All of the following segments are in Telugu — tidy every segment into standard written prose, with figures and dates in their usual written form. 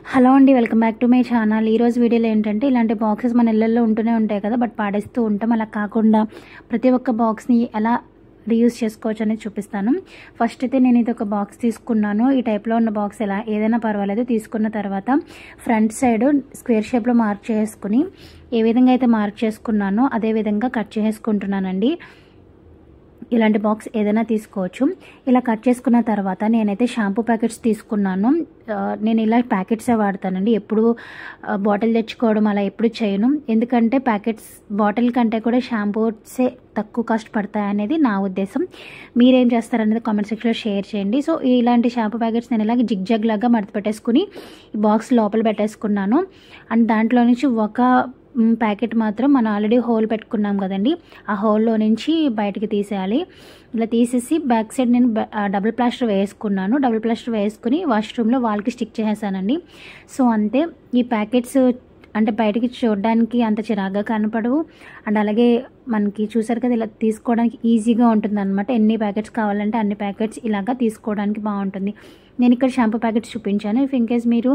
హలో అండి, welcome back to my channel. ఈరోజు వీడియోలో ఏంటంటే ఇలాంటి బాక్సెస్ మన ఇళ్ళల్లో ఉంటూనే ఉంటాయి కదా, బట్ పాడేస్తూ ఉంటాం. అలా కాకుండా ప్రతి ఒక్క బాక్స్ని ఎలా రీయూజ్ చేసుకోవచ్చు అనేది చూపిస్తాను. ఫస్ట్ అయితే నేను ఇది ఒక బాక్స్ తీసుకున్నాను. ఈ టైప్లో ఉన్న బాక్స్ ఏదైనా పర్వాలేదు. తీసుకున్న తర్వాత ఫ్రంట్ సైడ్ స్క్వేర్ షేప్లో మార్క్ చేసుకుని ఏ విధంగా అయితే మార్క్ చేసుకున్నానో అదే విధంగా కట్ చేసుకుంటున్నానండి. ఇలాంటి బాక్స్ ఏదైనా తీసుకోవచ్చు. ఇలా కట్ చేసుకున్న తర్వాత నేనైతే షాంపూ ప్యాకెట్స్ తీసుకున్నాను. నేను ఇలా ప్యాకెట్సే వాడతానండి. ఎప్పుడు బాటిల్ తెచ్చుకోవడం అలా ఎప్పుడు చేయను. ఎందుకంటే ప్యాకెట్స్ బాటిల్ కంటే కూడా షాంపూసే తక్కువ కాస్ట్ పడతాయి అనేది నా ఉద్దేశం. మీరేం చేస్తారనేది కామెంట్ సెక్షన్లో షేర్ చేయండి. సో ఇలాంటి షాంపూ ప్యాకెట్స్ నేను ఇలాగ జిగ్ లాగా మడత పెట్టేసుకుని ఈ బాక్స్ లోపల పెట్టేసుకున్నాను. అండ్ దాంట్లో నుంచి ఒక ప్యాకెట్ మాత్రం మనం ఆల్రెడీ హోల్ పెట్టుకున్నాం కదండి, ఆ హోల్లో నుంచి బయటకి తీసేయాలి. ఇలా తీసేసి బ్యాక్ సైడ్ నేను డబుల్ ప్లాస్టర్ వేసుకున్నాను. డబుల్ ప్లాస్టర్ వేసుకుని వాష్రూమ్లో వాల్కి స్టిక్ చేసేసానండి. సో అంతే. ఈ ప్యాకెట్స్ అంటే బయటికి చూడడానికి అంత చిరాగ్గా కనపడవు. అండ్ అలాగే మనకి చూసారు కదా, ఇలా తీసుకోవడానికి ఈజీగా ఉంటుంది అనమాట. ఎన్ని ప్యాకెట్స్ కావాలంటే అన్ని ప్యాకెట్స్ ఇలాగా తీసుకోవడానికి బాగుంటుంది. నేను ఇక్కడ షాంపూ ప్యాకెట్స్ చూపించాను. ఇఫ్ ఇన్కేస్ మీరు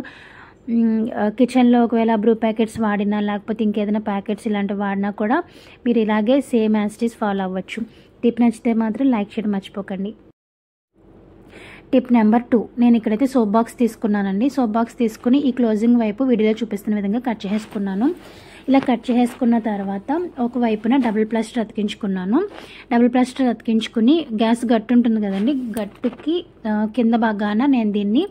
కిచెన్లో ఒకవేళ బ్రూ ప్యాకెట్స్ వాడినా లేకపోతే ఇంకేదైనా ప్యాకెట్స్ ఇలాంటివి వాడినా కూడా మీరు ఇలాగే same as it is follow అవ్వచ్చు. టిప్ నచ్చితే మాత్రం లైక్ చేయడం మర్చిపోకండి. టిప్ నెంబర్ 2, నేను ఇక్కడైతే సోప్ బాక్స్ తీసుకున్నానండి. సోప్ బాక్స్ తీసుకుని ఈ క్లోజింగ్ వైపు వీడియోలో చూపిస్తున్న విధంగా కట్ చేసుకున్నాను. ఇలా కట్ చేసుకున్న తర్వాత ఒకవైపున డబుల్ ప్లాస్టర్ అతికించుకున్నాను. డబుల్ ప్లాస్టర్ అతికించుకుని గ్యాస్ గట్టు ఉంటుంది కదండి, గట్టుకి కింద భాగాన నేను దీన్ని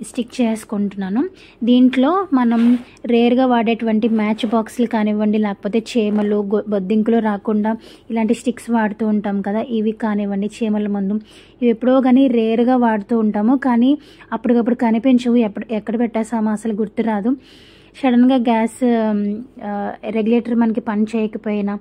స్టిక్ చేసుకుంటున్నాను. దీంట్లో మనం రేర్గా వాడేటువంటి మ్యాచ్ బాక్సులు కానివ్వండి, లేకపోతే చీమలు బొద్దింకులు రాకుండా ఇలాంటి స్టిక్స్ వాడుతూ ఉంటాం కదా, ఇవి కానివ్వండి, చీమల మందు, ఇవి ఎప్పుడో కానీ రేర్గా వాడుతూ ఉంటాము. కానీ అప్పటికప్పుడు కనిపించవు, ఎక్కడ పెట్టేసామో అసలు గుర్తురాదు. సడన్గా గ్యాస్ రెగ్యులేటర్ మనకి పని చేయకపోయినా,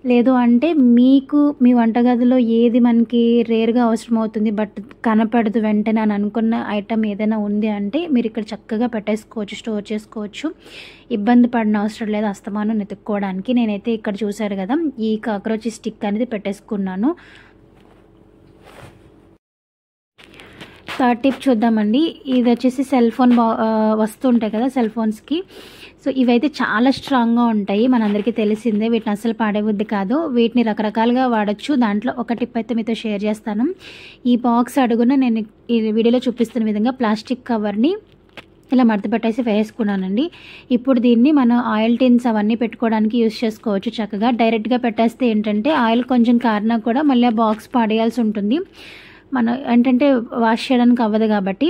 లేదు అంటే మీకు మీ వంటగదిలో ఏది మనకి రేర్గా అవసరం అవుతుంది బట్ కనపడదు వెంటనే అని అనుకున్న ఐటమ్ ఏదైనా ఉంది అంటే మీరు ఇక్కడ చక్కగా పెట్టేసుకోవచ్చు, స్టోర్ చేసుకోవచ్చు. ఇబ్బంది పడిన అవసరం లేదు అస్తమానం వెతుక్కోవడానికి. నేనైతే ఇక్కడ చూసారు కదా, ఈ కాక్రోచ్ స్టిక్ అనేది పెట్టేసుకున్నాను. థర్డ్ టిప్ చూద్దామండి. ఇది వచ్చేసి సెల్ ఫోన్ వస్తుంటాయి కదా సెల్ ఫోన్స్కి. సో ఇవైతే చాలా స్ట్రాంగ్గా ఉంటాయి, మనందరికీ తెలిసిందే. వీటిని అసలు పాడేబుద్ధి కాదు. వీటిని రకరకాలుగా వాడచ్చు. దాంట్లో ఒక టిప్ అయితే మీతో షేర్ చేస్తాను. ఈ బాక్స్ అడుగున నేను ఈ వీడియోలో చూపిస్తున్న విధంగా ప్లాస్టిక్ కవర్ని ఇలా మడత పెట్టేసి వేసుకున్నానండి. ఇప్పుడు దీన్ని మనం ఆయిల్ టిన్స్ అవన్నీ పెట్టుకోవడానికి యూజ్ చేసుకోవచ్చు చక్కగా. డైరెక్ట్గా పెట్టేస్తే ఏంటంటే ఆయిల్ కొంచెం కారినా కూడా మళ్ళీ ఆ బాక్స్ పాడేయాల్సి ఉంటుంది. మనం ఏంటంటే వాష్ చేయడానికి అవ్వదు కాబట్టి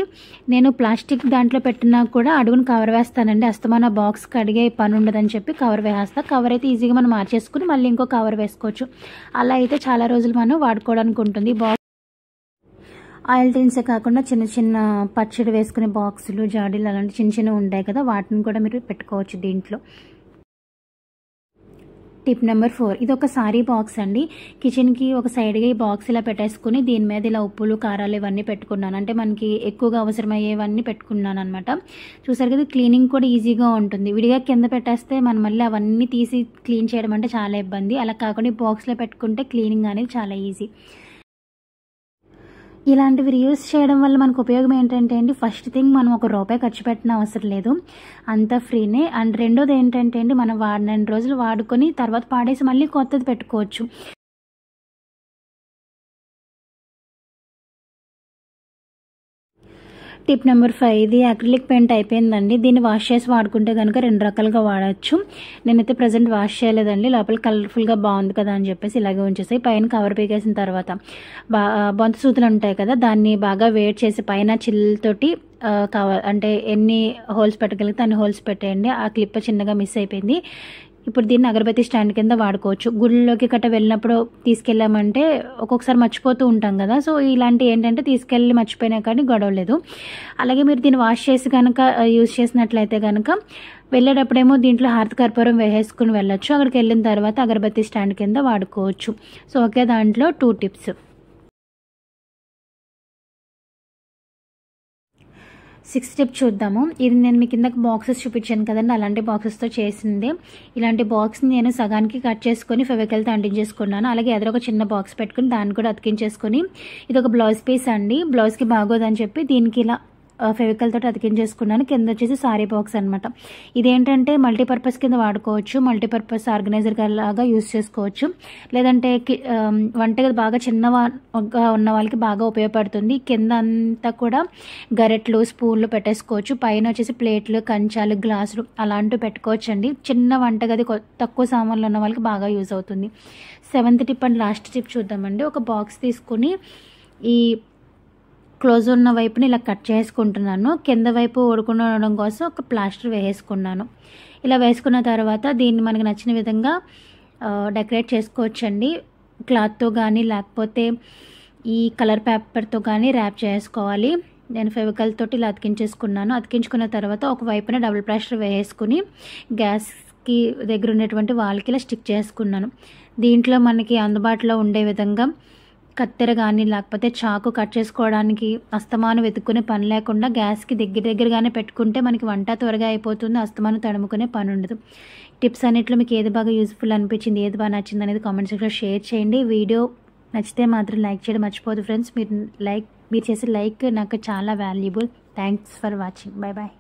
నేను ప్లాస్టిక్ దాంట్లో పెట్టినా కూడా అడుగును కవర్ వేస్తానండి. అస్తమాన బాక్స్ కడిగే పని ఉండదని చెప్పి కవర్ వేస్తా. కవర్ అయితే ఈజీగా మనం మార్చేసుకుని మళ్ళీ ఇంకో కవర్ వేసుకోవచ్చు. అలా అయితే చాలా రోజులు మనం వాడుకోవడానికి ఉంటుంది. ఆయిల్ టిన్సే కాకుండా చిన్న చిన్న పచ్చడి వేసుకునే బాక్సులు, జాడీలు అలాంటి చిన్న చిన్నవి ఉంటాయి కదా, వాటిని కూడా మీరు పెట్టుకోవచ్చు దీంట్లో. టిప్ నెంబర్ 4, ఇది ఒక సారీ బాక్స్ అండి. కిచెన్కి ఒక సైడ్గా ఈ బాక్స్ ఇలా పెట్టేసుకుని దీని మీద ఇలా ఉప్పులు కారాలు ఇవన్నీ పెట్టుకున్నాను. అంటే మనకి ఎక్కువగా అవసరమయ్యేవన్నీ పెట్టుకున్నాను అనమాట. చూసారు కదా, క్లీనింగ్ కూడా ఈజీగా ఉంటుంది. విడిగా కింద పెట్టేస్తే మనం మళ్ళీ అవన్నీ తీసి క్లీన్ చేయడం అంటే చాలా ఇబ్బంది. అలా కాకుండా ఈ బాక్స్లో పెట్టుకుంటే క్లీనింగ్ అనేది చాలా ఈజీ. ఇలాంటివి రీయూజ్ చేయడం వల్ల మనకు ఉపయోగం ఏంటంటే అండి, ఫస్ట్ థింగ్ మనం ₹1 ఖర్చు పెట్టిన అవసరం లేదు, అంతా ఫ్రీనే. అండ్ రెండోది ఏంటంటే అండి, మనం వాడిన రోజులు వాడుకొని తర్వాత పాడేసి మళ్ళీ కొత్తది పెట్టుకోవచ్చు. టిప్ నెంబర్ 5, ఇది అక్రిలిక్ పెయింట్ అయిపోయిందండి. దీన్ని వాష్ చేసి వాడుకుంటే కనుక 2 రకాలుగా వాడచ్చు. నేనైతే ప్రజెంట్ వాష్ చేయలేదండి. లోపల కలర్ఫుల్గా బాగుంది కదా అని చెప్పేసి ఇలాగే ఉంచేసి పైన కవర్ పీకేసిన తర్వాత బొంత సూతులు ఉంటాయి కదా, దాన్ని బాగా వేడి చేసి పైన చిల్లుతోటి కవర్ అంటే ఎన్ని హోల్స్ పెట్టగలిగితే అన్ని హోల్స్ పెట్టేయండి. ఆ క్లిప్ చిన్నగా మిస్ అయిపోయింది. ఇప్పుడు దీన్ని అగరబత్తి స్టాండ్ కింద వాడుకోవచ్చు. గుళ్ళలోకి గట్ట వెళ్ళినప్పుడు తీసుకెళ్ళామంటే ఒక్కొక్కసారి మర్చిపోతూ ఉంటాం కదా, సో ఇలాంటి ఏంటంటే తీసుకెళ్ళి మర్చిపోయినా కానీ గొడవ లేదు. అలాగే మీరు దీన్ని వాష్ చేసి కనుక యూజ్ చేసినట్లయితే కనుక వెళ్ళేటప్పుడేమో దీంట్లో హారతి కర్పూరం వేసేసుకుని వెళ్ళొచ్చు. అక్కడికి వెళ్ళిన తర్వాత అగరబత్తి స్టాండ్ కింద వాడుకోవచ్చు. సో ఒకే దాంట్లో 2 టిప్స్. 6th టిప్ చూద్దాము. ఇది నేను మీ కిందకి బాక్సెస్ చూపించాను కదండి, అలాంటి బాక్సెస్తో చేసింది. ఇలాంటి బాక్స్ని నేను సగానికి కట్ చేసుకొని ఫెవికాల్తో అంటించేసుకున్నాను. అలాగే ఎదురొక చిన్న బాక్స్ పెట్టుకుని దాన్ని కూడా అతికించేసుకొని, ఇది ఒక బ్లౌజ్ పీస్ అండి, బ్లౌజ్కి బాగోదని చెప్పి దీనికి ఇలా ఫెవికల్ తోటి అతికించేసుకున్నాను. కింద వచ్చేసి సారీ బాక్స్ అనమాట. ఇదేంటంటే మల్టీపర్పస్ కింద వాడుకోవచ్చు, మల్టీపర్పస్ ఆర్గనైజర్ లాగా యూస్ చేసుకోవచ్చు. లేదంటే వంటగది బాగా చిన్నగా ఉన్న వాళ్ళకి బాగా ఉపయోగపడుతుంది. కింద అంతా కూడా గరెట్లు, స్పూన్లు పెట్టేసుకోవచ్చు. పైన వచ్చేసి ప్లేట్లు, కంచాలు, గ్లాసులు అలాంటివి పెట్టుకోవచ్చు అండి. చిన్న వంటగది తక్కువ సామాన్లు ఉన్న వాళ్ళకి బాగా యూజ్ అవుతుంది. 7th tip and last tip చూద్దామండి. ఒక బాక్స్ తీసుకుని ఈ క్లోజ్ ఉన్న వైపుని ఇలా కట్ చేసుకుంటున్నాను. కింద వైపు ఉడకడం కోసం ఒక ప్లాస్టర్ వేసుకున్నాను. ఇలా వేసుకున్న తర్వాత దీన్ని మనకు నచ్చిన విధంగా డెకరేట్ చేసుకోవచ్చండి. క్లాత్తో కానీ లేకపోతే ఈ కలర్ పేపర్తో కానీ ర్యాప్ చేసుకోవాలి. నేను ఫెవికల్ తోటి ఇలా అతికించేసుకున్నాను. అతికించుకున్న తర్వాత ఒక వైపున డబుల్ ప్లాస్టర్ వేసుకుని గ్యాస్కి దగ్గర ఉన్నటువంటి వాల్కి ఇలా స్టిక్ చేసుకున్నాను. దీంట్లో మనకి అందుబాటులో ఉండే విధంగా కత్తెర కానీ లేకపోతే చాకు కట్ చేసుకోవడానికి అస్తమానం వెతుక్కునే పని లేకుండా గ్యాస్కి దగ్గరగానే పెట్టుకుంటే మనకి వంట త్వరగా అయిపోతుంది. అస్తమానం తడుముకునే పని ఉండదు. టిప్స్ అన్నిట్లో మీకు ఏది బాగా యూజ్ఫుల్ అనిపించింది, ఏది బాగా నచ్చింది అనేది కామెంట్ సెక్షన్లో షేర్ చేయండి. వీడియో నచ్చితే మాత్రం లైక్ చేయడం మర్చిపోదు ఫ్రెండ్స్. మీరు చేసే లైక్ నాకు చాలా valuable. Thanks for watching. Bye bye.